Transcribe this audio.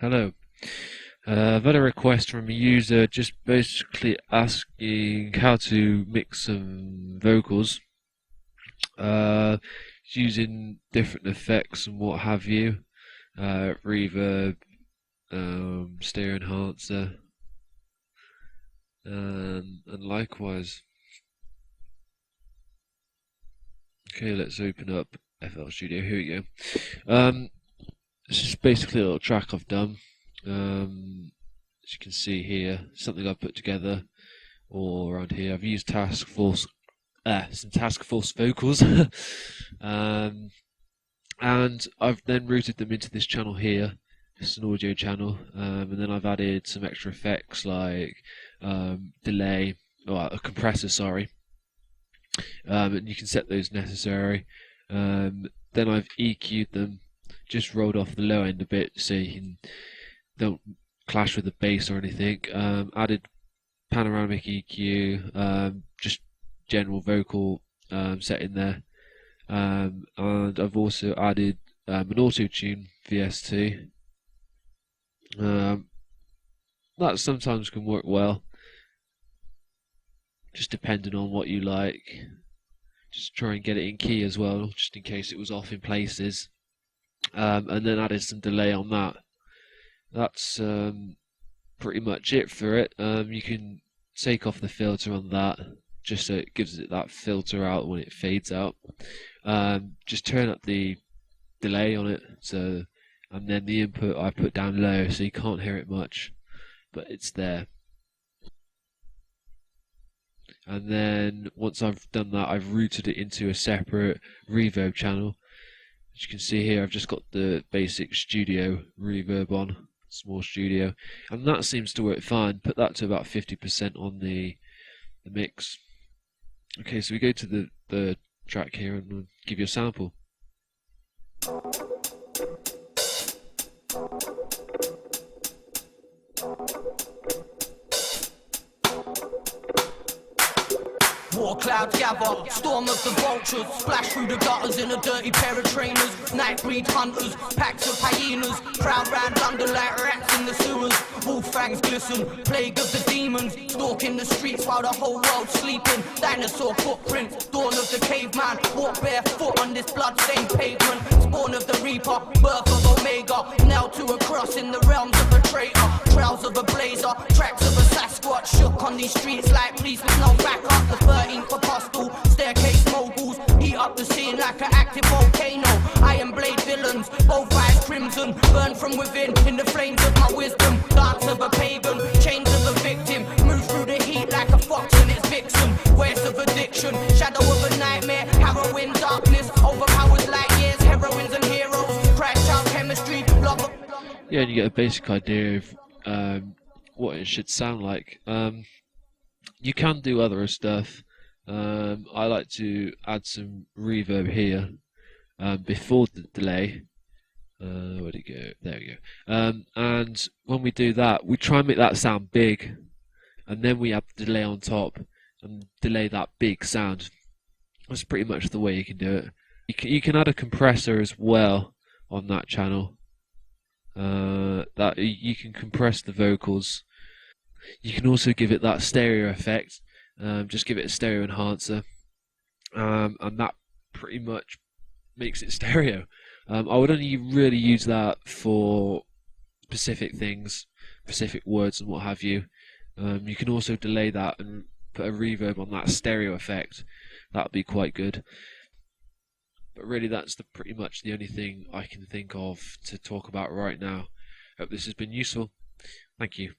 Hello. I've had a request from a user just basically asking how to mix some vocals using different effects and what have you, reverb, stereo enhancer, and likewise. Okay, let's open up FL Studio. Here we go. This is basically a little track I've done. As you can see here, something I've put together all around here. I've used some Task Force vocals, and I've then routed them into this channel here. It's an audio channel, and then I've added some extra effects like delay, or a compressor, sorry, and you can set those necessary. Then I've EQ'd them, just rolled off the low end a bit so you don't clash with the bass or anything. Added panoramic EQ, just general vocal setting there, and I've also added an auto tune VST. That sometimes can work well, just depending on what you like. Just try and get it in key as well, just in case it was off in places. And then added some delay on that. That's pretty much it for it. You can take off the filter on that, just so it gives it that filter out when it fades out. Just turn up the delay on it, and then the input I put down low so you can't hear it much, but it's there. And then once I've done that, I've routed it into a separate reverb channel. As you can see here, I've just got the basic studio reverb on, small studio, and that seems to work fine. Put that to about 50% on the mix. Okay, so we go to the track here and I'll give you a sample. War clouds gather, storm of the vultures, splash through the gutters in a dirty pair of trainers. Nightbreed hunters, packs of hyenas, crowd round London like rats in the sewers. Wolf fangs glisten, plague of the demons, stalking the streets while the whole world's sleeping. Dinosaur footprints, dawn of the caveman, walk barefoot on this blood-stained pavement. Spawn of the reaper, birth of Omega, nailed to a cross in the realms of a traitor. Trails of a blazer, tracks of a Sasquatch, shook on these streets like police with no backup. The 13th apostle, staircase moguls, heat up the scene like an active volcano. Iron blade villains, both eyes crimson, burn from within in the flames of my wisdom. Dance of a pagan, chains of a victim, move through the heat like a fox and its vixen. Waves of addiction, shadow of a nightmare, harrowing darkness, overpowers light years, heroines and heroes, crash out chemistry, love. Yeah, and you get a basic idea of what it should sound like. You can do other stuff. I like to add some reverb here before the delay. Where'd it go? There we go. And when we do that, we try and make that sound big, and then we add the delay on top and delay that big sound. That's pretty much the way you can do it. You can add a compressor as well on that channel. That you can compress the vocals. You can also give it that stereo effect. Just give it a stereo enhancer, and that pretty much makes it stereo. I would only really use that for specific things, specific words and what have you. You can also delay that and put a reverb on that stereo effect. That would be quite good. But really, that's pretty much the only thing I can think of to talk about right now. Hope this has been useful. Thank you.